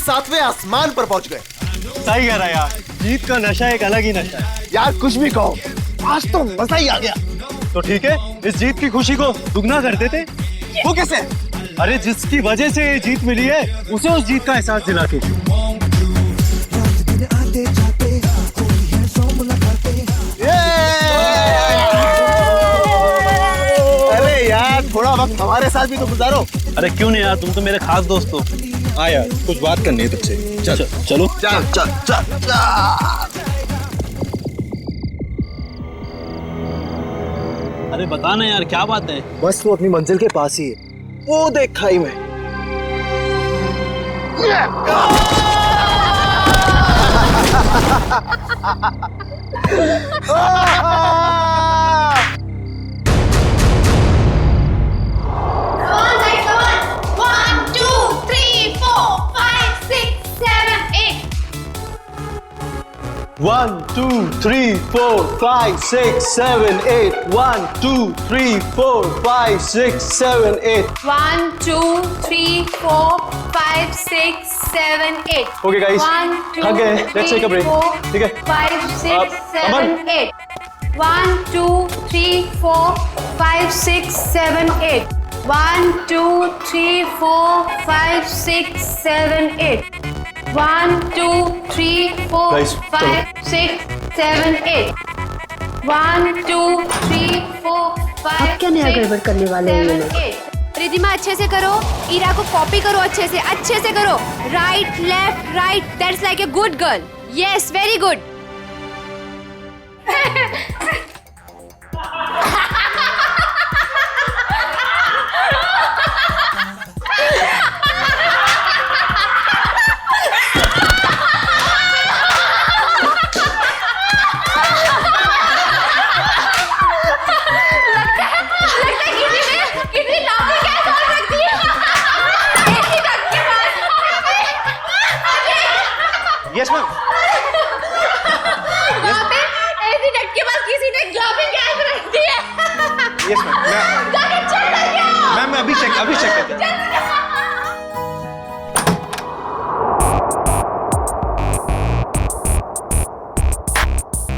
सातवें आसमान पर पहुंच गए। सही कह रहा है यार, जीत का नशा एक अलग ही नशा है। यार कुछ भी कहो, आज तो मजा ही आ गया। तो ठीक है, इस जीत की खुशी को दुगना कर देते। वो कैसे? अरे जिसकी वजह से ये जीत मिली है, उसे उस जीत का एहसास दिला के। अरे यार थोड़ा वक्त हमारे साथ भी तो गुजारो। अरे क्यों नहीं यार, तुम तो मेरे खास दोस्त हो। हाँ यार, कुछ बात करनी है तुझसे। चल चलो चल चल चल चल। अरे बता ना यार, क्या बात है? बस वो अपनी मंजिल के पास ही है, वो देख खाई में। One, two, three, four, five, six, seven, eight. 1, 2, 3, 4, 5, 6, 7, 8. 1, 2, 3, 4, 5, 6, 7, 8. Okay, guys. 1, 2, Okay, let's take a break. ठीक है? 5, 6, 7, Aman. 8. 1, 2, 3, 4, 5, 6, 7, 8. 1, 2, 3, 4, 5, 6, 7, 8. 1, 2, 3, 4, Guys, 5, 6, 7, 8. 1, 2, 3, 4, 5. अब क्या नया गड़बड़ करने वाले हैं ये लोग? 8. रिधिमा अच्छे से करो, ईरा को कॉपी करो, अच्छे से करो। Right left right, that's like a good girl. Yes, very good. Yes, ma'am. वहाँ पे ऐसी डट के पास किसी ने ग्लोबिंग गैस रख दी है। Yes, ma'am. जाके चेक करके आओ। मैम मैं अभी चेक करता हूँ।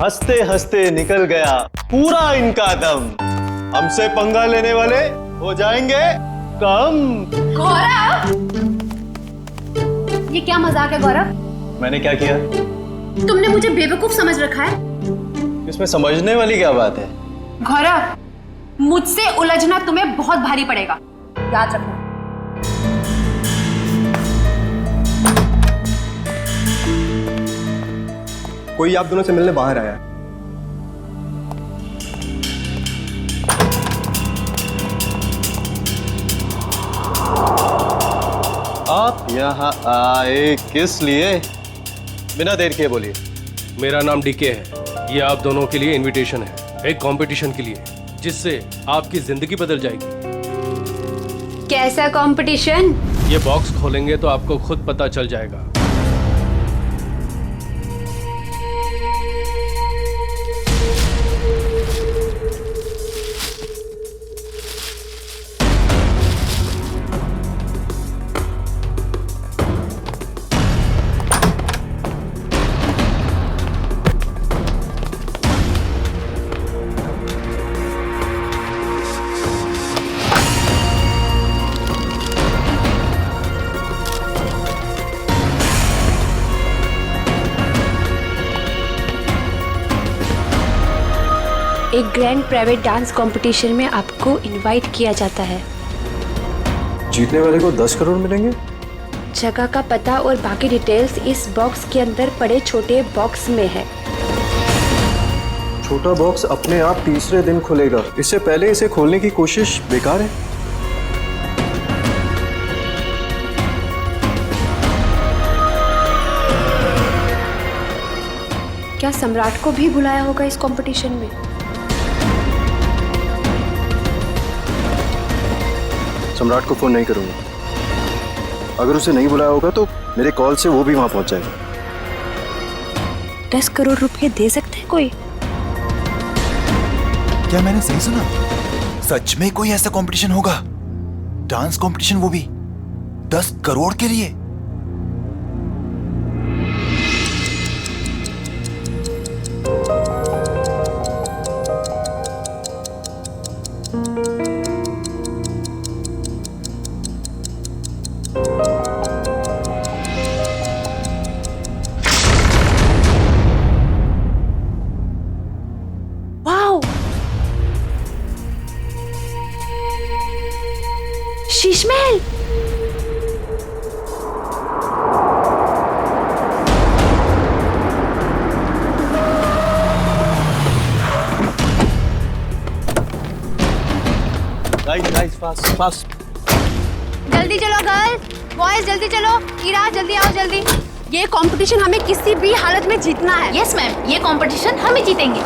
हंसते हंसते निकल गया पूरा इनका दम। हमसे पंगा लेने वाले हो जाएंगे कम। गौरव, ये क्या मजाक है गौरव? मैंने क्या किया? तुमने मुझे बेवकूफ समझ रखा है। इसमें समझने वाली क्या बात है? गौरव, मुझसे उलझना तुम्हें बहुत भारी पड़ेगा, याद रखना। कोई आप दोनों से मिलने बाहर आया है। आप यहाँ आए किस लिए? बिना देर किए बोलिए। मेरा नाम डीके है। ये आप दोनों के लिए इनविटेशन है, एक कंपटीशन के लिए, जिससे आपकी जिंदगी बदल जाएगी। कैसा कंपटीशन? ये बॉक्स खोलेंगे तो आपको खुद पता चल जाएगा। एक ग्रैंड प्राइवेट डांस कंपटीशन में आपको इनवाइट किया जाता है। जीतने वाले को 10 करोड़ मिलेंगे। जगह का पता और बाकी डिटेल्स इस बॉक्स के अंदर पड़े छोटे बॉक्स में है। छोटा बॉक्स अपने आप तीसरे दिन खुलेगा, इससे पहले इसे खोलने की कोशिश बेकार है। क्या सम्राट को भी बुलाया होगा इस कंपटीशन में? सम्राट को फोन नहीं करूंगा। अगर उसे नहीं बुलाया होगा तो मेरे कॉल से वो भी वहां पहुंच जाएगा। 10 करोड़ रुपए दे सकते हैं कोई? क्या मैंने सही सुना? सच में कोई ऐसा कंपटीशन होगा? डांस कंपटीशन, वो भी 10 करोड़ के लिए? Guys fast fast. जल्दी चलो गर्ल्स, बॉयज जल्दी चलो। ईरा जल्दी आओ जल्दी। ये कंपटीशन हमें किसी भी हालत में जीतना है। यस मैम, ये कंपटीशन हम ही जीतेंगे।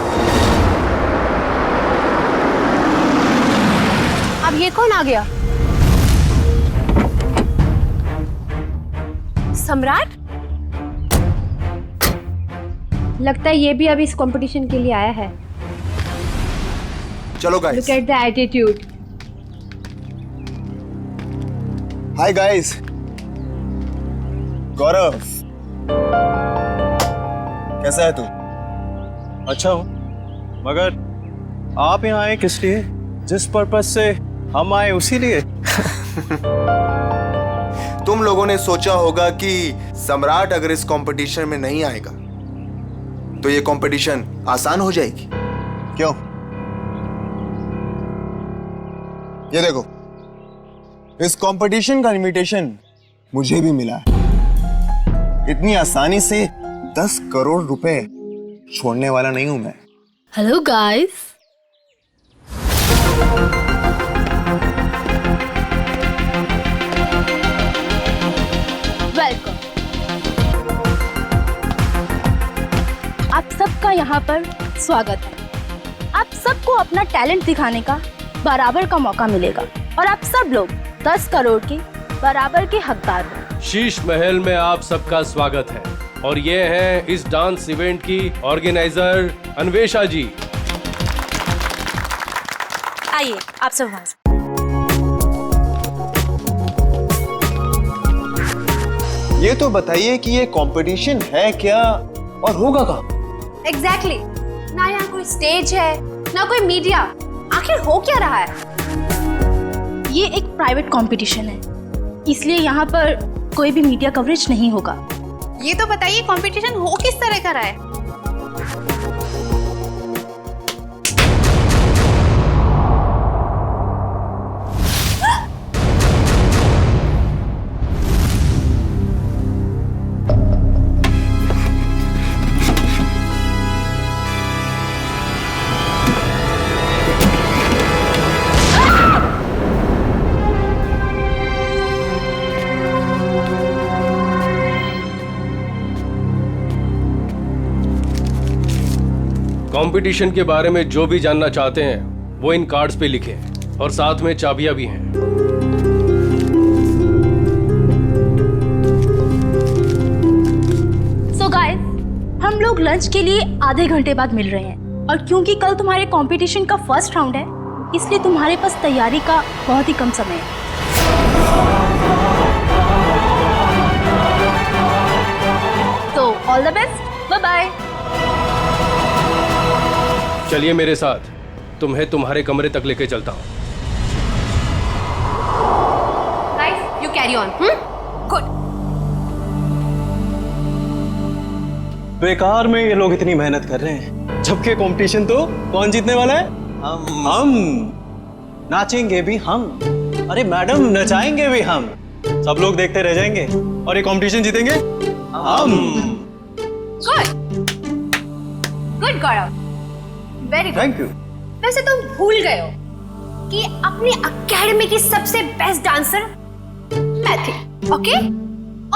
अब ये कौन आ गया? सम्राट? लगता है ये भी अभी इस कंपटीशन के लिए आया है। चलो look guys. At the attitude. Hi guys, Gaurav कैसा है तू? अच्छा हूँ, मगर आप यहाँ आए किस लिए? जिस पर्पस से हम आए उसी लिए। तुम लोगों ने सोचा होगा कि सम्राट अगर इस कंपटीशन में नहीं आएगा तो ये कंपटीशन आसान हो जाएगी। क्यों? ये देखो, इस कंपटीशन का इनविटेशन मुझे भी मिला है। इतनी आसानी से 10 करोड़ रुपए छोड़ने वाला नहीं हूं मैं। Hello guys. वेलकम। आप सबका यहाँ पर स्वागत है। आप सबको अपना टैलेंट दिखाने का बराबर का मौका मिलेगा और आप सब लोग 10 करोड़ के बराबर के हकदार हो। शीश महल में आप सबका स्वागत है और ये हैं इस डांस इवेंट की ऑर्गेनाइजर अन्वेषा जी। आइए आप सब वहाँ से। ये तो बताइए कि ये कंपटीशन है क्या और होगा कहाँ? एग्जैक्टली। ना यहाँ कोई स्टेज है ना कोई मीडिया। आखिर हो क्या रहा है? ये एक प्राइवेट कंपटीशन है, इसलिए यहाँ पर कोई भी मीडिया कवरेज नहीं होगा। ये तो बताइए कंपटीशन हो किस तरह का रहा है? कंपटीशन के बारे में जो भी जानना चाहते हैं वो इन कार्ड्स पे लिखें और साथ में चाबियां भी हैं। सो गाइस, हम लोग लंच के लिए आधे घंटे बाद मिल रहे हैं और क्योंकि कल तुम्हारे कंपटीशन का फर्स्ट राउंड है, इसलिए तुम्हारे पास तैयारी का बहुत ही कम समय है। तो all the best, bye bye. चलिए मेरे साथ, तुम्हें तुम्हारे कमरे तक लेके चलता हूँ। Guys, you carry on. Good. बेकार में ये लोग इतनी मेहनत कर रहे हैं, जबकि कंपटीशन तो कौन जीतने वाला है? हम। नाचेंगे भी हम। अरे मैडम, नचाएंगे भी हम। सब लोग देखते रह जाएंगे और ये कंपटीशन जीतेंगे हम। Good good Gaurav, very good. Thank you. वैसे तुम भूल गए हो कि अपनी एकेडमी की सबसे बेस्ट डांसर मैं थी, ओके?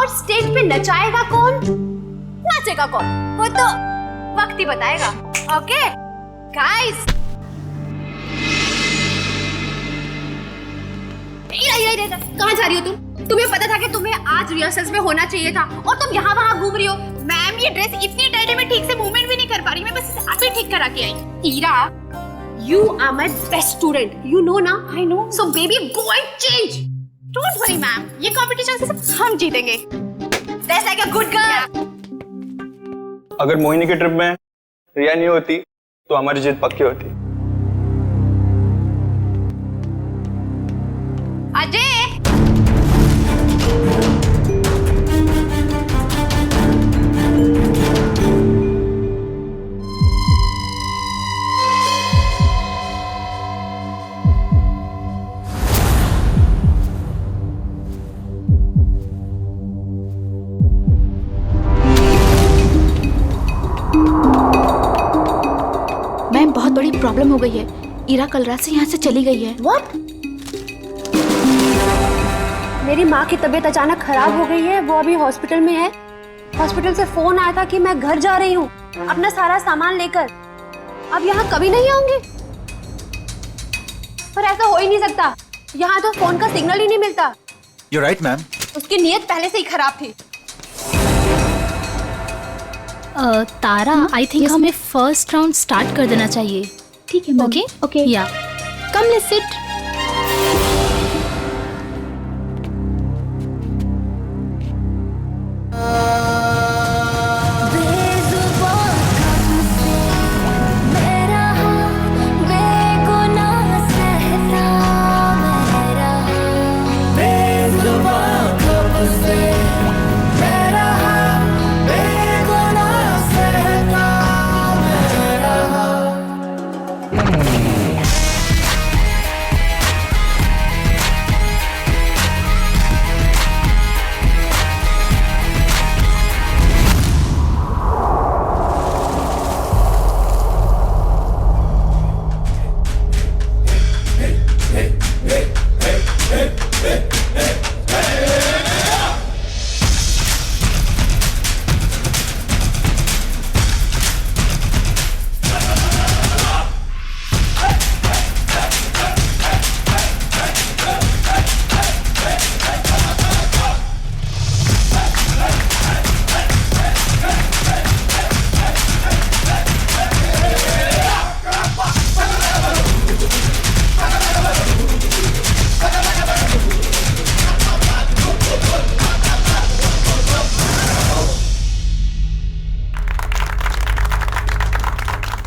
और स्टेज पे नचाएगा कौन, नाचेगा कौन, वो तो वक्त ही बताएगा, ओके? गाइस, कहाँ जा रही हो तुम? तुम्हें पता था कि तुम्हें आज रिहर्सल्स में होना चाहिए था और तुम यहाँ वहाँ घूम रही हो। मैम, ये ड्रेस इतनी टाइट है, मैं ठीक से मूवमेंट भी नहीं कर पा रही। मैं बस इसे अभी ठीक करा के आई। Ira, you are my best student. You know ना? I know. So baby, go and change. Don't worry, ma'am. ये competition से सब हम जीतेंगे. That's like a good girl. अगर मोहिनी के ट्रिप में रिया नहीं होती तो हमारी जीत पक्की होती। अजय, मैम, बहुत बड़ी प्रॉब्लम हो गई है। ईरा कल रात से यहाँ से चली गई है। what? मेरी माँ की तबीयत अचानक खराब हो गई है, वो अभी हॉस्पिटल में है। हॉस्पिटल से फोन आया था कि मैं घर जा रही हूँ अपना सारा सामान लेकर। अब यहाँ कभी नहीं आऊंगी। पर ऐसा हो ही नहीं सकता, यहाँ तो फोन का सिग्नल ही नहीं मिलता। You're right, ma'am. उसकी नीयत पहले से ही खराब थी। तारा, आई थिंक हमें फर्स्ट राउंड स्टार्ट कर देना चाहिए। ठीक है ma'am. Okay okay. Yeah come let's sit.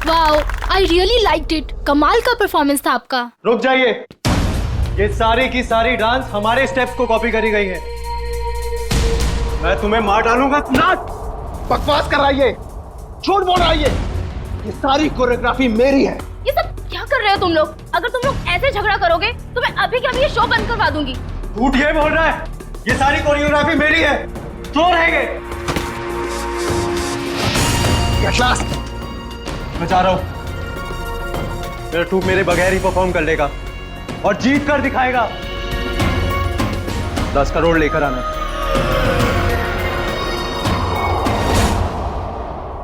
Wow, I really liked it. कमाल का परफॉर्मेंस था आपका। रुक जाइए, ये सारी की सारी डांस हमारे स्टेप्स को कॉपी करी गई है। मैं तुम्हें मार डालूंगा। बकवास कर रहा है ये, झूठ बोल रहा है ये सारी कोरियोग्राफी मेरी है। ये सब क्या कर रहे हो तुम लोग? अगर तुम लोग ऐसे झगड़ा करोगे तो मैं अभी के अभी ये शो बंद करवा दूंगी। झूठ ये बोल रहा है, ये सारी कोरियोग्राफी मेरी है। चोर है ये। मैं जा रहा हूं। मेरा ट्रूप मेरे बगैर ही परफॉर्म कर लेगा और जीत कर दिखाएगा। 10 करोड़ लेकर आना।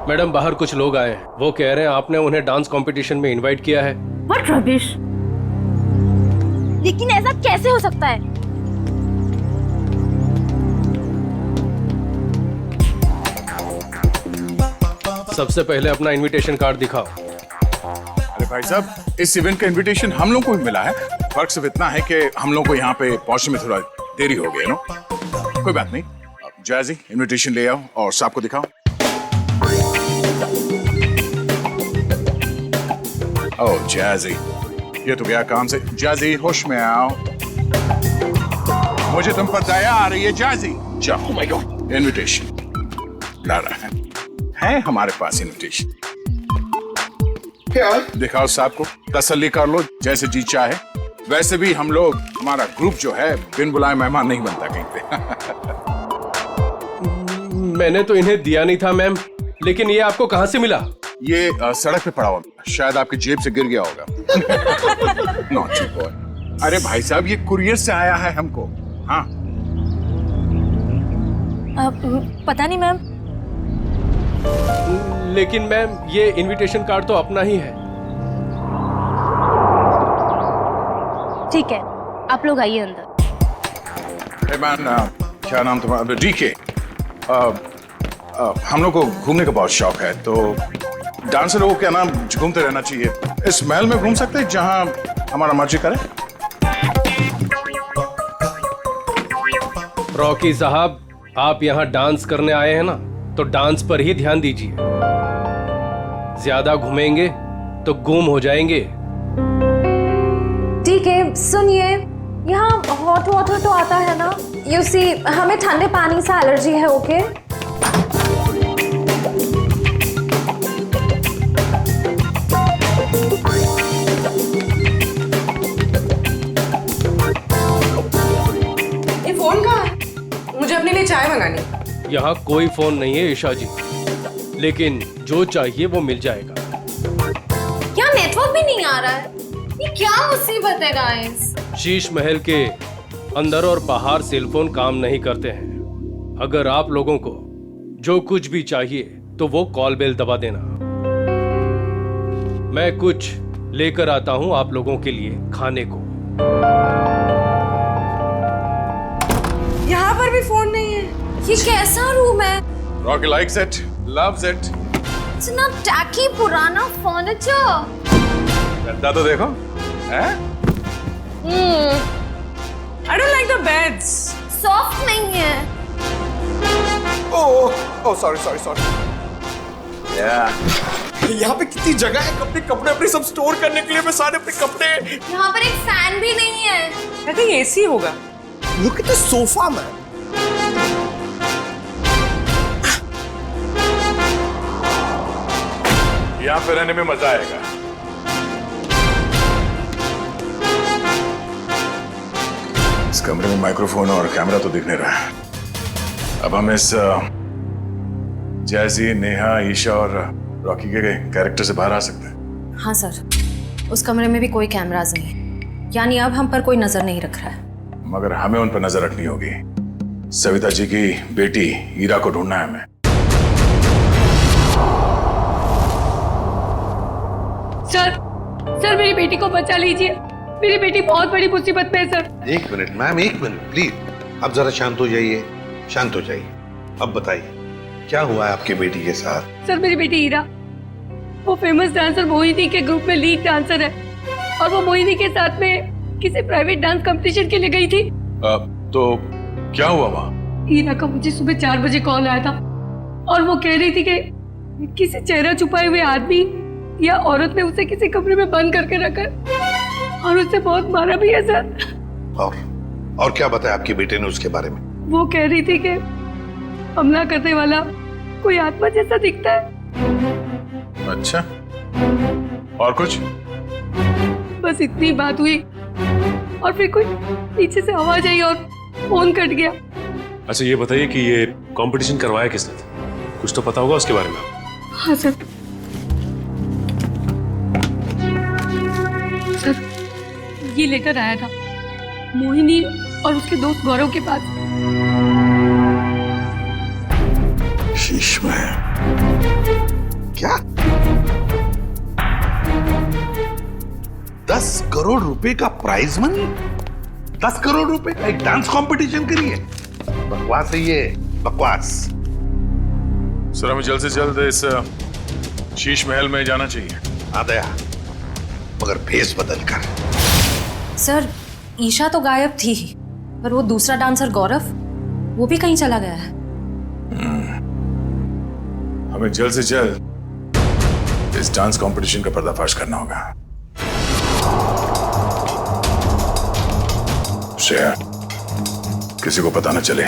मैडम, बाहर कुछ लोग आए हैं, वो कह रहे हैं आपने उन्हें डांस कंपटीशन में इनवाइट किया है। What rubbish! लेकिन ऐसा कैसे हो सकता है? सबसे पहले अपना इनविटेशन कार्ड दिखाओ। अरे भाई साहब, इस इवेंट का इनविटेशन हम लोग को भी मिला है। फर्क सिर्फ इतना है कि हम लोग को यहाँ पे पहुंचने में थोड़ा देरी हो गई, नो? कोई बात नहीं। जैजी, इनविटेशन ले आओ और साहब को दिखाओ। ओह जैजी, ये तो गया काम से। जैजी, होश में आओ। मुझे तुम पर दया आ रही है जैजी। जाओ। माय गॉड, इनविटेशन ला रहा है हमारे पास इनविटेशन। क्या दिखाओ साहब को, तसल्ली कर लो, जैसे जी चाहे। वैसे भी हम लोग, हमारा ग्रुप जो है, बिन बुलाए मेहमान नहीं बनता कहीं पे। मैंने तो इन्हें दिया नहीं था मैम, लेकिन ये आपको कहाँ से मिला? ये सड़क पे पड़ा हुआ, शायद आपकी जेब से गिर गया होगा। Naughty boy. अरे भाई साहब, ये कुरियर से आया है हमको। हाँ, पता नहीं मैम। लेकिन मैम, ये इनविटेशन कार्ड तो अपना ही है। ठीक है, आप लोग आइए अंदर। क्या नाम तुम्हारा? डीके। हम लोग को घूमने का बहुत शौक है, तो डांसर लोगों के नाम घूमते रहना चाहिए। इस महल में घूम सकते हैं जहां हमारा मर्जी करे। रॉकी साहब, आप यहाँ डांस करने आए हैं ना, तो डांस पर ही ध्यान दीजिए। ज्यादा घूमेंगे तो गुम हो जाएंगे। ठीक है, सुनिए, यहाँ हॉट वाटर तो आता है ना? यू सी, हमें ठंडे पानी से एलर्जी है। ओके ये फोन कहाँ है? मुझे अपने लिए चाय मंगानी। यहाँ कोई फोन नहीं है ईशा जी, लेकिन जो चाहिए वो मिल जाएगा। क्या नेटवर्क भी नहीं आ रहा है? ये क्या मुसीबत है गाइस? शीश महल के अंदर और बाहर सेलफोन काम नहीं करते हैं। अगर आप लोगों को जो कुछ भी चाहिए तो वो कॉल बेल दबा देना। मैं कुछ लेकर आता हूं आप लोगों के लिए खाने को। यहाँ पर भी फोन नहीं है। ये कैसा रूम है? Rocky likes it, loves it. इतना टैकी पुराना फर्नीचर। गद्दा तो देखो, हैं? I don't like the beds. Soft नहीं है। Oh sorry sorry sorry. यहाँ पे कितनी जगह है अपने कपड़े अपने सब स्टोर करने के लिए। मैं सारे अपने कपड़े। यहाँ पर एक फैन भी नहीं है। I think AC होगा। Look at the sofa, man. यहाँ पे रहने में मजा आएगा। इस कमरे में माइक्रोफोन और कैमरा तो दिख नहीं रहा है। अब हम इस जैजी, नेहा, ईशा और रॉकी के कैरेक्टर से बाहर आ सकते हैं। हाँ सर, उस कमरे में भी कोई कैमराज नहीं है, यानी अब हम पर कोई नजर नहीं रख रहा है। मगर हमें उन पर नजर रखनी होगी। सविता जी की बेटी ईरा को ढूंढना है हमें। सर मेरी बेटी को बचा लीजिए। मेरी बेटी बहुत बड़ी मुसीबत में है सर। एक मिनट मैम, एक मिनट प्लीज। अब जरा शांत हो जाइए, शांत हो जाइए। अब बताइए क्या हुआ है आपकी बेटी के साथ? सर मेरी बेटी ईरा, वो फेमस डांसर मोहिनी के ग्रुप में लीड डांसर है और वो मोहिनी के साथ में किसी प्राइवेट डांस कंपटीशन के लिए गई थी। तो क्या हुआ वहाँ? ईरा का मुझे सुबह 4 बजे कॉल आया था और वो कह रही थी कि किसी चेहरा छुपाए हुए आदमी या औरत ने उसे किसी कमरे में बंद करके रखा और उसे बहुत मारा भी है सर। और क्या बताया आपकी बेटे ने उसके बारे में? वो कह रही थी कि हमला करने वाला कोई आत्मा जैसा दिखता है। अच्छा, और कुछ? बस इतनी बात हुई और फिर कोई पीछे से आवाज आई और फोन कट गया। अच्छा ये बताइए कि ये कंपटीशन करवाया किसने था? कुछ तो पता होगा उसके बारे में। हाँ सर, ये लेटर आया था मोहिनी और उसके दोस्त गौरव के पास। शीश में क्या 10 करोड़ रुपए का प्राइज मनी? 10 करोड़ रुपए का एक डांस कंपटीशन के लिए? बकवास है ये, बकवास। सर हमें जल्द से जल्द इस शीश महल में जाना चाहिए। आ गया, मगर फेस बदल कर। सर ईशा तो गायब थी ही, पर वो दूसरा डांसर गौरव, वो भी कहीं चला गया है। हमें जल्द से जल्द इस डांस कंपटीशन का पर्दाफाश करना होगा। श्रेया, किसी को पता न चले।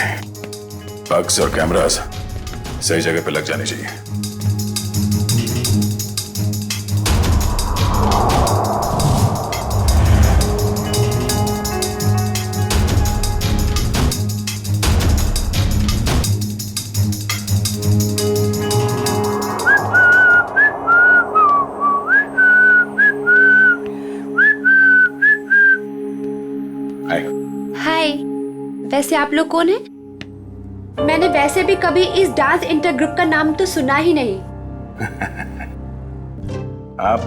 बग्स और कैमरास सही जगह पे लग जाने चाहिए। हाय, वैसे आप लोग कौन हैं? मैंने वैसे भी कभी इस डांस इंटर ग्रुप का नाम तो सुना ही नहीं। आप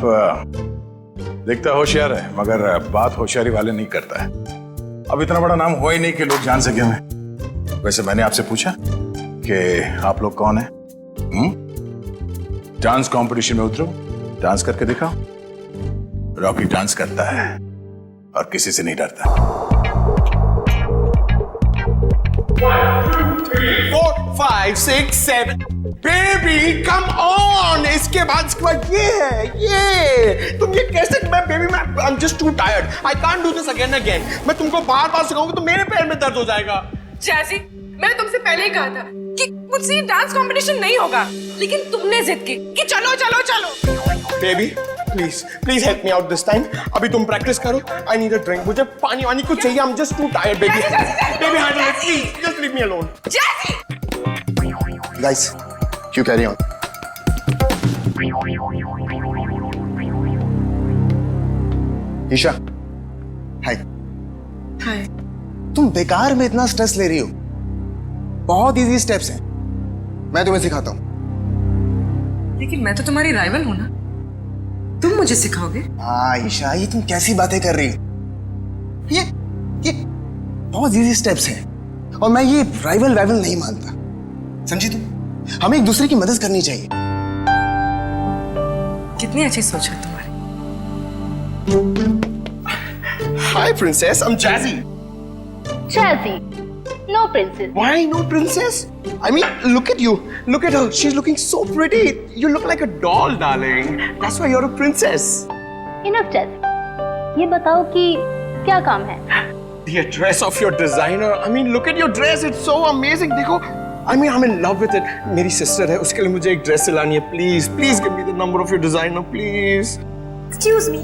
दिखता होशियार है, मगर बात होशियारी वाले नहीं करता है। अब इतना बड़ा नाम हुआ ही नहीं कि लोग जान सके हमें। वैसे मैंने आपसे पूछा कि आप लोग कौन हैं? डांस कंपटीशन में उतरो, डांस करके दिखाओ। रॉकी डांस करता है और किसी से नहीं डरता। 4, 5, 6, 7 बेबी कम ऑन। इसके बाद ये है, ये तुम ये कैसे? मैं बेबी मैं आई am just too tired, I can't do this again again. मैं तुमको बार बार सिखाऊंगा तो मेरे पैर में दर्द हो जाएगा। जैसी मैंने तुमसे पहले ही कहा था कि मुझसे डांस कंपटीशन नहीं होगा, लेकिन तुमने जिद की कि चलो चलो चलो। Baby please please help me out this time. अभी तुम प्रैक्टिस करो। I need a drink. मुझे पानी वानी कुछ चाहिए। I am just too tired baby. Baby handle it please, just leave me alone. Guys, you carry on. Isha, hi. Hi. तुम बेकार में इतना स्ट्रेस ले रही हो। बहुत इजी स्टेप्स हैं, मैं तुम्हें सिखाता हूँ। लेकिन मैं तो तुम्हारी राइवल हूं ना, तुम मुझे सिखाओगे? ईशा, ये तुम कैसी बातें कर रही हो? ये बहुत इजी स्टेप्स हैं और मैं ये राइवल वाइवल नहीं मानता, समझी तुम? हमें एक दूसरे की मदद करनी चाहिए। कितनी अच्छी सोच है तुम्हारी। Hi, princess. I'm Jazzy. Jazzy, no princess. Why no princess? I mean, look at you. Look at her. She's looking so pretty. You look like a doll, darling. That's why you're a princess. Enough, Jazzy. ये बताओ कि क्या काम है? The dress of your designer. I mean, look at your dress. It's so amazing. देखो, I mean, I'm in love with it. मेरी sister है, उसके लिए मुझे एक ड्रेस सिलानी है. Please give me the number of your designer, please. Excuse me.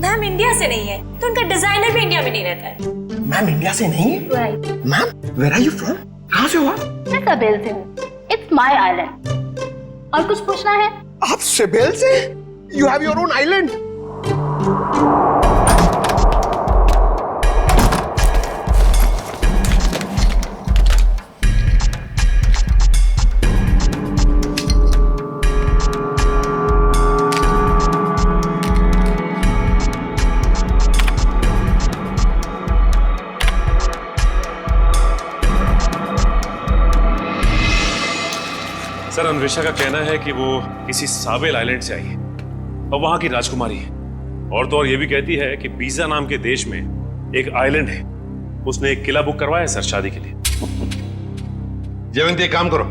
Ma'am India से नहीं है, तो उनका डिजाइनर भी इंडिया में नहीं रहता है। मैम इंडिया से नहीं है? Right. Ma'am, where are you from? कहाँ से हो आप? मैं सवेल से हूँ। It's my island. और कुछ पूछना है? आप सिबेल से? You have your own island. Sir, Anvesha का कहना है कि वो किसी साबेल आइलैंड से आई है और वहां की राजकुमारी है। और तो और ये भी कहती है कि बीजा नाम के देश में एक आइलैंड है, उसने एक किला बुक करवाया है सर शादी के लिए। जयवंती, एक काम करो।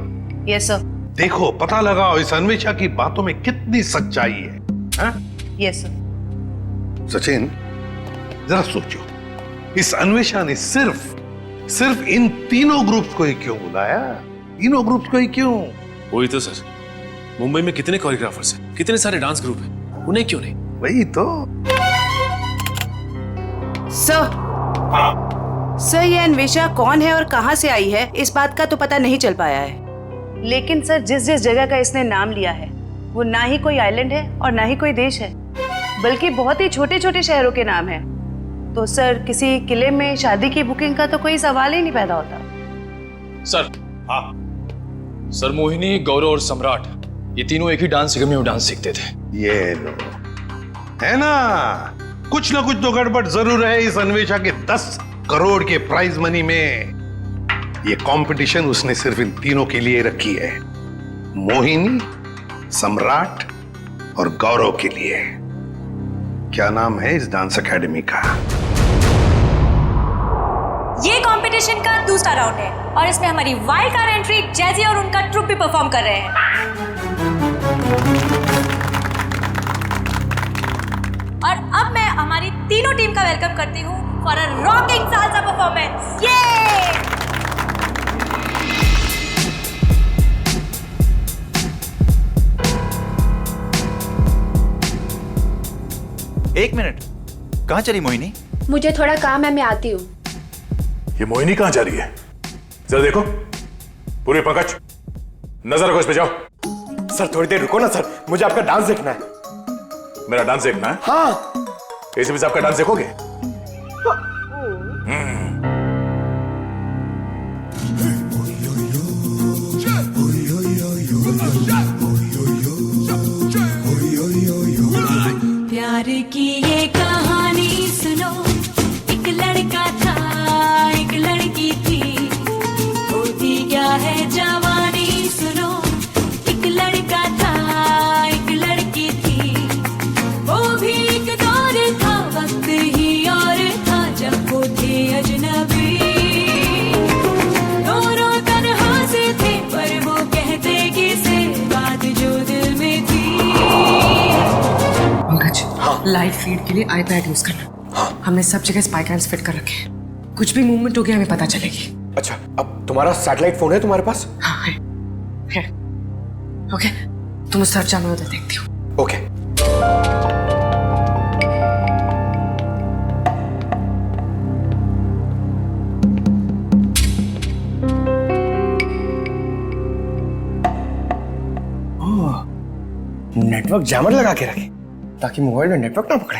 Yes sir. देखो, पता लगाओ इस अन्वेषा की बातों में कितनी सच्चाई है। Yes sir. सचिन, जरा सोचो, इस अन्वेषा ने सिर्फ इन तीनों ग्रुप्स को ही क्यों बुलाया? तीनों ग्रुप्स को ही क्यों? वही तो सर, मुंबई में कितने कोरियोग्राफर्स हैं, कितने सारे डांस ग्रुप हैं, उन्हें क्यों नहीं? वही तो। सर, ये अन्वेषा कौन है और कहां से आई है, इस बात का तो पता नहीं चल पाया है। लेकिन सर, जिस जगह का इसने नाम लिया है वो ना ही कोई आइलैंड है और ना ही कोई देश है, बल्कि बहुत ही छोटे छोटे शहरों के नाम है। तो सर, किसी किले में शादी की बुकिंग का तो कोई सवाल ही नहीं पैदा होता। सर, सर, मोहिनी, गौरव और सम्राट, ये तीनों एक ही डांस अकेडमी में डांस सीखते थे। ये लो, है ना, कुछ ना कुछ तो गड़बड़ जरूर है इस अन्वेषा के 10 करोड़ के प्राइज मनी में। ये कंपटीशन उसने सिर्फ इन तीनों के लिए रखी है, मोहिनी, सम्राट और गौरव के लिए। क्या नाम है इस डांस एकेडमी का? ये कंपटीशन का दूसरा राउंड है और इसमें हमारी वाइल्ड कार्ड एंट्री जैजी और उनका ट्रुप भी परफॉर्म कर रहे हैं। और अब मैं हमारी तीनों टीम का वेलकम करती हूँ for a rocking salsa performance. ये एक मिनट, कहाँ चली मोहिनी? मुझे थोड़ा काम है, मैं आती हूँ। ये मोहिनी कहाँ जा रही है? जरा देखो, पूरे पकड़, नजर रखो इस पे। जाओ सर, थोड़ी देर रुको ना सर, मुझे आपका डांस देखना है। मेरा डांस देखना है? हाँ। एसीपी साहब का डांस देखोगे? प्यार की ये कहानी सुनो, एक लड़का था, एक लड़की थी, होती क्या है जवानी सुनो। एक लड़का था, एक लड़की थी, वो भी एक दौर था, वक्त ही और था जब वो थे अजनबी। दोनों तन्हा से थे पर वो कहते किसे बात जो दिल में थी। लाइव फीड के लिए आईपैड यूज करना। हमने सब जगह स्पाई कैम्स फिट कर रखे हैं, कुछ भी मूवमेंट हो गया हमें पता चलेगी। अच्छा, अब तुम्हारा सैटेलाइट फोन है तुम्हारे पास? हाँ है। ओके, तुम उस तरफ जाओ, मैं उधर देखती हूँ। ओके। नेटवर्क जैमर लगा के रखे ताकि मोबाइल में नेटवर्क ना पकड़े।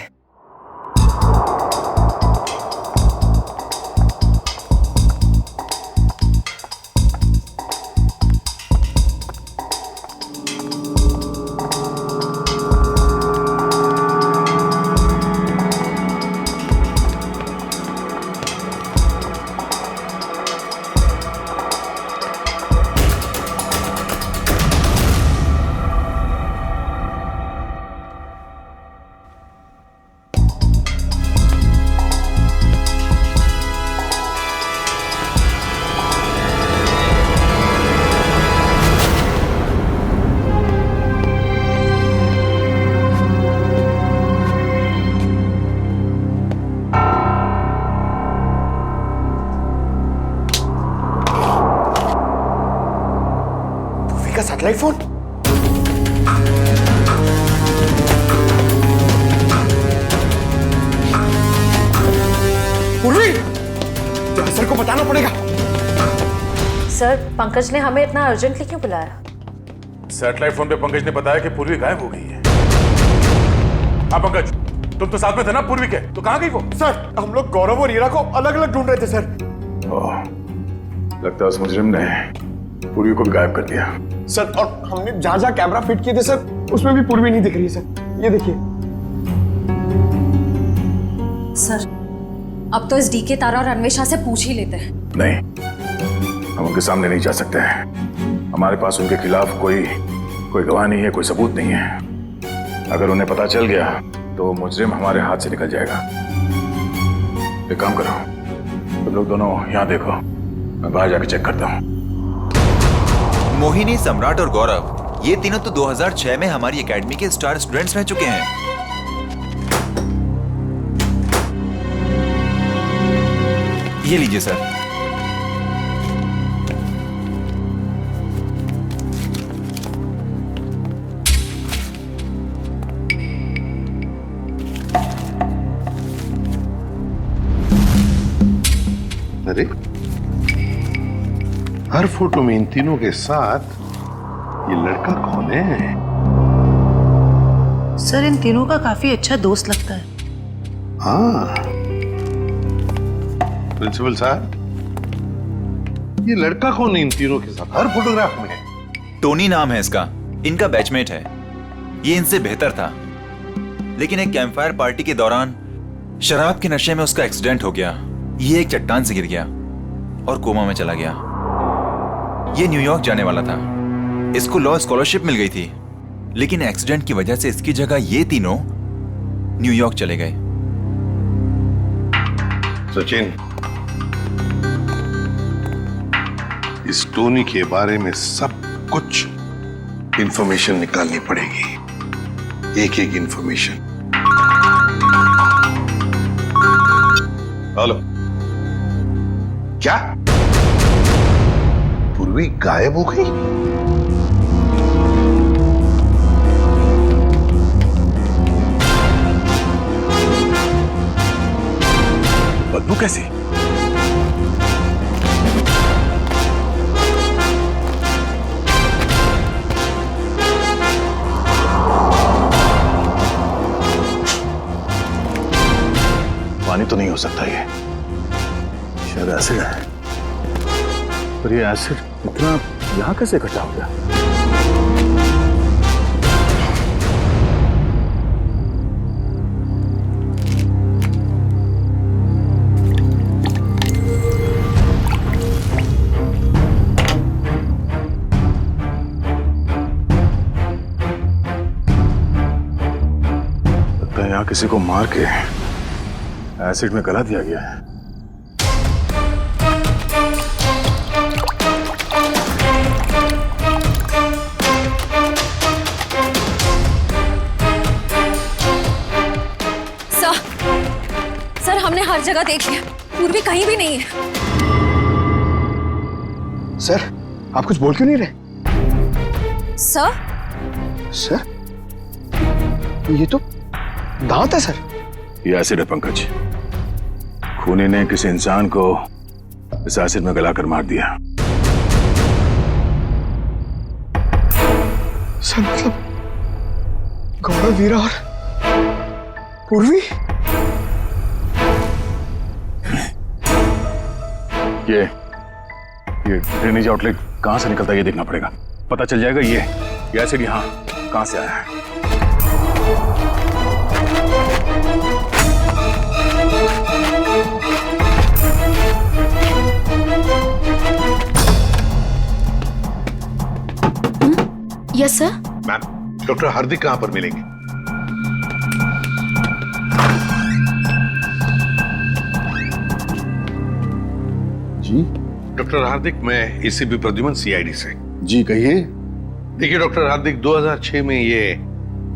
का सैटेलाइट फोन। पूर्वी, सर को बताना पड़ेगा। सर, पंकज ने हमें इतना अर्जेंटली क्यों बुलाया? सैटेलाइट फोन पे पंकज ने बताया कि पूर्वी गायब हो गई है। हाँ पंकज, तुम तो साथ में थे ना पूर्वी के, तो कहाँ गई वो? सर, हम लोग गौरव और हीरा को अलग अलग ढूंढ रहे थे सर। लगता है उस मुजरिम ने पूर्वी को भी गायब कर दिया। सर, और हमने जहां जहां कैमरा फिट किए थे सर, उसमें भी पूर्वी नहीं दिख रही है सर। ये देखिए सर, अब तो इस डीके, तारा और अन्वेषा से पूछ ही लेते हैं। नहीं, हम उनके सामने नहीं जा सकते हैं। हमारे पास उनके खिलाफ कोई गवाह नहीं है, कोई सबूत नहीं है। अगर उन्हें पता चल गया तो मुजरिम हमारे हाथ से निकल जाएगा। एक काम करो, तुम लोग दोनों यहाँ देखो, मैं बाहर जाके चेक करता हूँ। मोहिनी, सम्राट और गौरव, ये तीनों तो 2006 में हमारी एकेडमी के स्टार स्टूडेंट्स रह चुके हैं। ये लीजिए सर। अरे, हर फोटो में इन तीनों के साथ ये लड़का कौन है? सर, इन तीनों का काफी अच्छा दोस्त लगता है। हाँ, प्रिंसिपल साहब, ये लड़का कौन है इन तीनों के साथ हर फोटोग्राफ में? टोनी नाम है इसका, इनका बैचमेट है। ये इनसे बेहतर था, लेकिन एक कैंपफायर पार्टी के दौरान शराब के नशे में उसका एक्सीडेंट हो गया। ये एक चट्टान से गिर गया और कोमा में चला गया। ये न्यूयॉर्क जाने वाला था, इसको लॉ स्कॉलरशिप मिल गई थी, लेकिन एक्सीडेंट की वजह से इसकी जगह ये तीनों न्यूयॉर्क चले गए। सचिन, इस टोनी के बारे में सब कुछ इंफॉर्मेशन निकालनी पड़ेगी, एक एक इंफॉर्मेशन। हेलो, क्या पूर्वी गायब हो गई? बदबू कैसी? पानी तो नहीं हो सकता ये, शायद एसिड है। पर ये एसिड इतना यहां कैसे इकट्ठा हो गया? लगता है यहां किसी को मार के एसिड में गला दिया गया है। सर, हमने हर जगह देख लिया, पूर्वी कहीं भी नहीं है। सर, आप कुछ बोल क्यों नहीं रहे? सर? सर, ये तो दांत है सर। ये एसिड है पंकज। खूनी ने किसी इंसान को इस एसिड में गलाकर मार दिया। सर, मतलब गौरव, वीरा और पूर्वी? ये ड्रेनेज आउटलेट कहां से निकलता है ये देखना पड़ेगा। पता चल जाएगा ये एसिड यहाँ कहां से आया है। Yes sir. मैम, डॉक्टर हार्दिक कहां पर मिलेंगे? जी डॉक्टर हार्दिक, मैं एसीपी प्रद्युमन, सीआईडी से। जी कहिए। देखिए डॉक्टर हार्दिक, 2006 में ये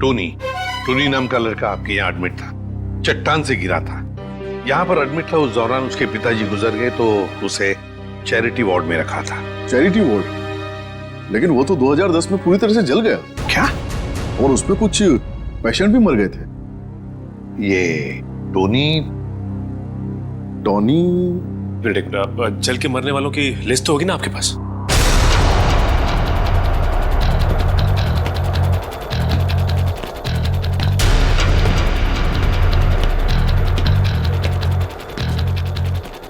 टोनी नाम का लड़का आपके यहाँ एडमिट था, चट्टान से गिरा था। यहाँ पर एडमिट था, उस दौरान उसके पिताजी गुजर गए तो उसे चैरिटी वार्ड में रखा था। Charity ward? लेकिन वो तो 2010 में पूरी तरह से जल गया। क्या? और उसमें कुछ पेशेंट भी मर गए थे। ये टोनी जल के मरने वालों की लिस्ट तो होगी ना आपके पास?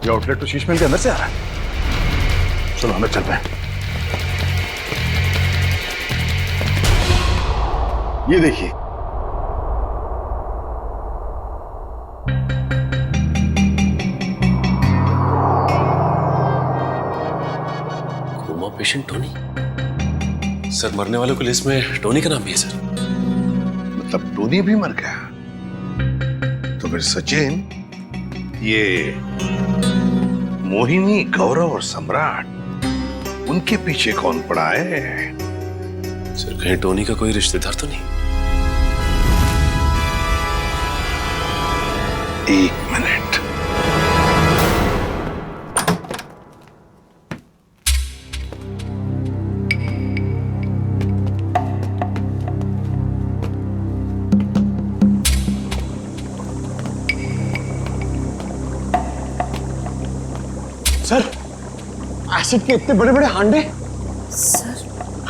ये आउटलेट तो शीश महल के अंदर से आ रहा है। चलो हमें चलते हैं। ये देखिए, कोमा पेशेंट टोनी। सर, मरने वालों की लिस्ट में टोनी का नाम भी है सर। मतलब टोनी भी मर गया? तो फिर सचिन, ये मोहिनी, गौरव और सम्राट, उनके पीछे कौन पड़ा है? सर, कहीं टोनी का कोई रिश्तेदार तो नहीं? एक मिनट। सर, एसिड के इतने बड़े बड़े हांडे। सर,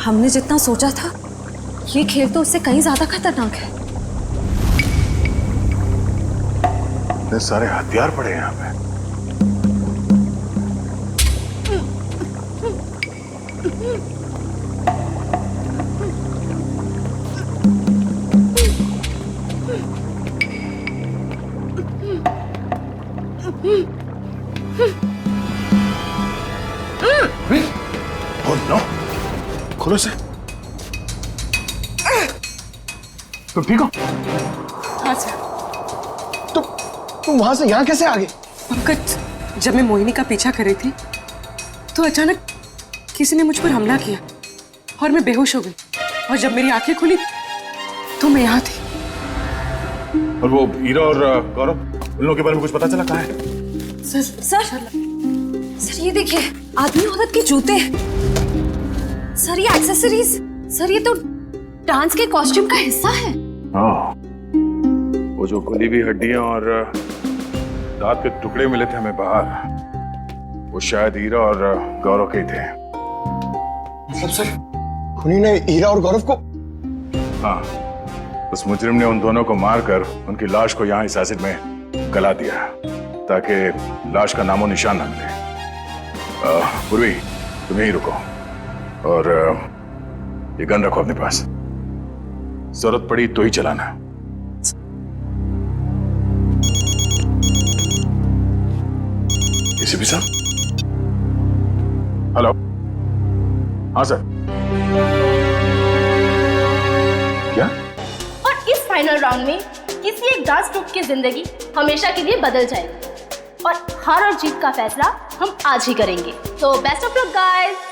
हमने जितना सोचा था ये खेल तो उससे कहीं ज्यादा खतरनाक है। इतने सारे हथियार पड़े हैं यहाँ पे। Oh no! खोलो इसे। तुम ठीक हो? हाँ सर। तुम वहां से यहाँ कैसे आ गए? पंकज, जब मैं मोहिनी का पीछा कर रही थी तो अचानक किसी ने मुझ पर हमला किया और मैं बेहोश हो गई। और जब मेरी आंखें खुली तो मैं यहाँ थी। और वो हीरा और गौरव, उन लोगों के बारे में कुछ पता चला? कहाँ है? सर ये देखिए, आदमी औरत के जूते। सर ये एक्सेसरीज। सर ये तो डांस के कॉस्ट्यूम का हिस्सा है। वो जो गली हुई हड्डियां और दांत के टुकड़े मिले थे हमें बाहर, वो शायद हीरा और गौरव के ही थे। मतलब सर, खुनी ने हीरा और गौरव को? हाँ, उस मुजरिम ने उन दोनों को मारकर उनकी लाश को यहाँ इस एसिड में गला दिया ताकि लाश का नामो निशान न मिले। पूर्वी, तुम यहीं रुको और ये गन रखो अपने पास। जरूरत पड़ी तो ही चलाना। एसीपी साहब? हेलो? हाँ सर। क्या? और इस फाइनल राउंड में किसी एक डांस ग्रुप की जिंदगी हमेशा के लिए बदल जाएगी और हार और जीत का फैसला हम आज ही करेंगे। तो बेस्ट ऑफ लक गाइस।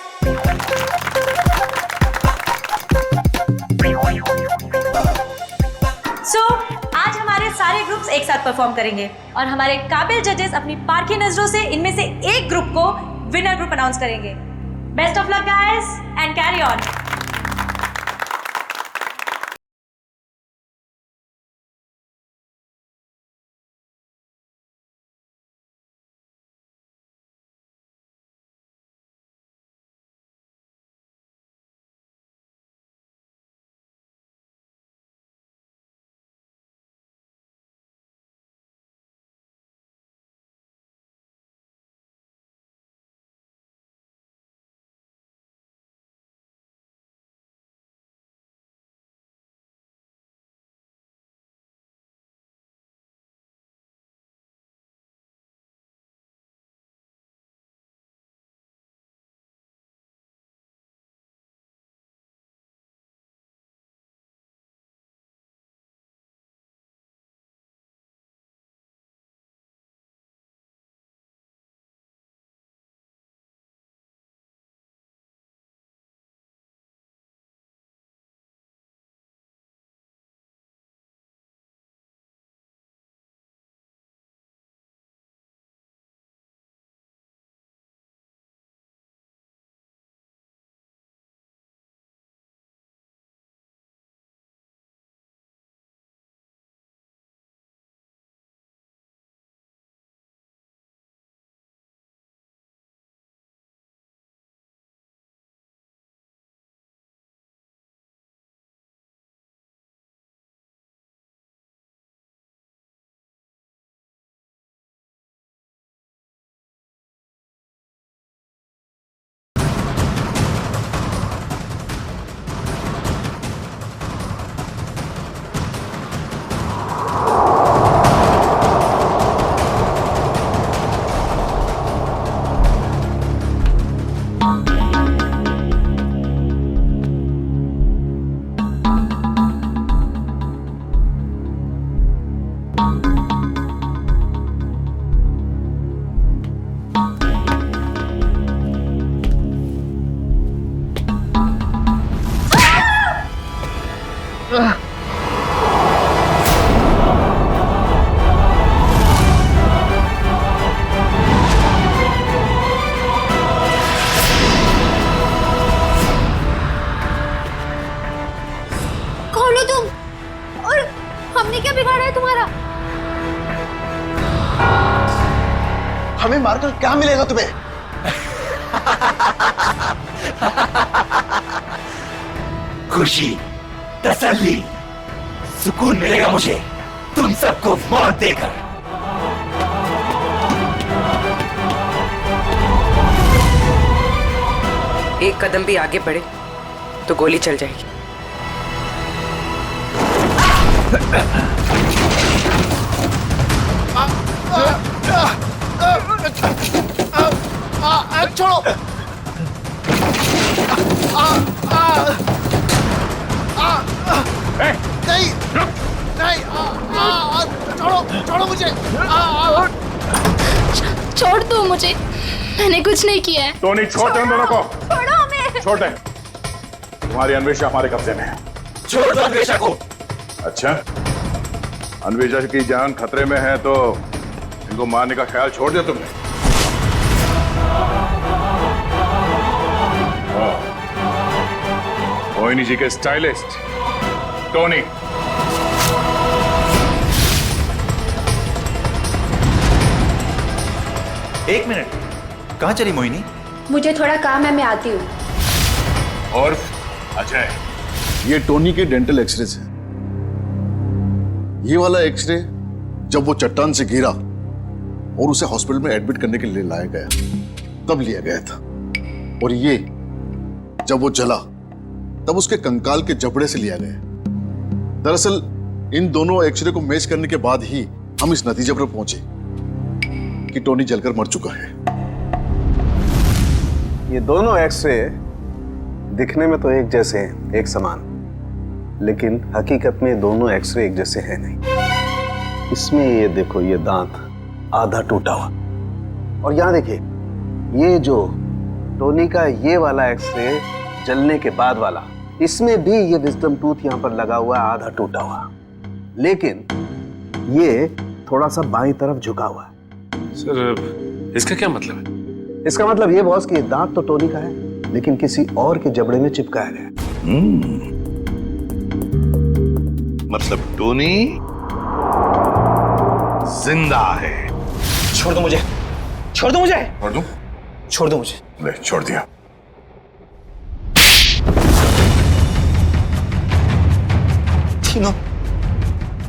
आज हमारे सारे ग्रुप्स एक साथ परफॉर्म करेंगे और हमारे काबिल जजेस अपनी पारखी नजरों से इनमें से एक ग्रुप को विनर ग्रुप अनाउंस करेंगे। Best of luck guys and carry on. खोलो तुम। और हमने क्या बिगाड़ा है तुम्हारा? हमें मारकर क्या मिलेगा तुम्हें? खुशी, तसल्ली, सुकून मिलेगा मुझे तुम सबको मौत देकर। एक कदम भी आगे बढ़े तो गोली चल जाएगी। छोड़ो। नहीं नहीं, छोड़ो छोड़ो मुझे। छोड़ दो मुझे, मैंने कुछ नहीं किया है। टोनी छोड़ दे उन दोनों को। छोड़ो हमें। छोड़ दे। तुम्हारी अन्वेषा हमारे कब्जे में है। छोड़ दो अन्वेषा को। अच्छा, अन्वेषा की जान खतरे में है तो इनको मारने का ख्याल छोड़ दिया तुमने? मोहिनी जी के स्टाइलिस्ट टोनी। एक मिनट, कहाँ चली मोहिनी? मुझे थोड़ा काम है, मैं आती हूँ। और अजय, ये टोनी के डेंटल एक्सरेज है। ये वाला एक्सरे जब वो चट्टान से गिरा और उसे हॉस्पिटल में एडमिट करने के लिए लाया गया तब लिया गया था। और ये जब वो जला तब उसके कंकाल के जबड़े से लिया गया। दरअसल इन दोनों एक्सरे को मैच करने के बाद ही हम इस नतीजे पर पहुंचे कि टोनी जलकर मर चुका है। ये दोनों एक्सरे दिखने में तो एक जैसे हैं, एक समान, लेकिन हकीकत में दोनों एक्सरे एक जैसे हैं नहीं। इसमें ये देखो, ये दांत आधा टूटा हुआ, और यहाँ देखिए ये जो टोनी का ये वाला एक्सरे जलने के बाद वाला, इसमें भी ये विजडम टूथ यहाँ पर लगा हुआ है, आधा टूटा हुआ, लेकिन ये थोड़ा सा बाईं तरफ झुका हुआ है। सर इसका क्या मतलब है? इसका मतलब ये बॉस कि दांत तो टोनी का है, लेकिन किसी और के जबड़े में चिपकाया गया। मतलब टोनी जिंदा है। छोड़ दो मुझे, छोड़ दो मुझे, छोड़ दूं? छोड़ दो मुझे। ले, छोड़ दिया।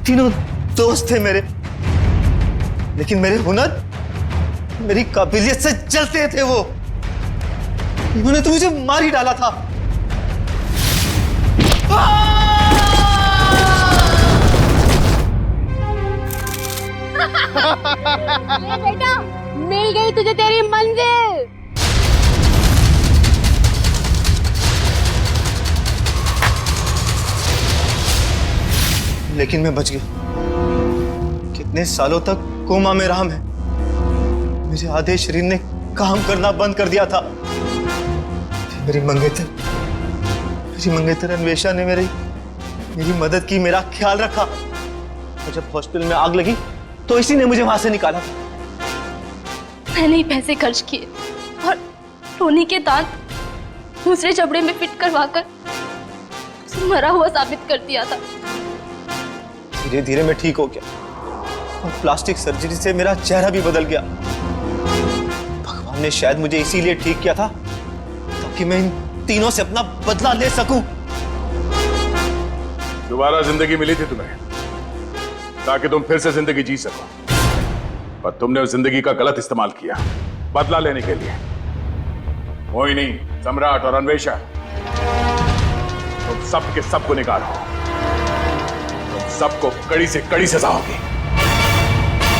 तीनों दोस्त थे मेरे, लेकिन मेरे हुनर, मेरी काबिलियत से जलते थे वो। उन्होंने तो मुझे मार ही डाला था। बेटा, मिल गई तुझे तेरी मंजिल। लेकिन मैं बच गया। कितने सालों तक कोमा में रहा मैं। मेरे आधे शरीर ने काम करना बंद कर दिया था। मेरी मंगेतर अन्वेषा ने मेरी मदद की, मेरा ख्याल रखा, और जब हॉस्पिटल में आग लगी तो इसी ने मुझे वहां से निकाला था। मैंने ही पैसे खर्च किए और टोनी के दांत दूसरे जबड़े में फिट करवाकर उसे मरा हुआ साबित कर दिया था। धीरे धीरे मैं ठीक हो गया और प्लास्टिक सर्जरी से मेरा चेहरा भी बदल गया। भगवान ने शायद मुझे इसीलिए ठीक किया था ताकि मैं इन तीनों से अपना बदला ले सकूं। दोबारा जिंदगी मिली थी तुम्हें ताकि तुम फिर से जिंदगी जी सको, पर तुमने उस जिंदगी का गलत इस्तेमाल किया बदला लेने के लिए। मोहिनी, सम्राट और अन्वेषा, तुम सब के सब गुनहगार हो। तुम सबको कड़ी से कड़ी सजा होगी।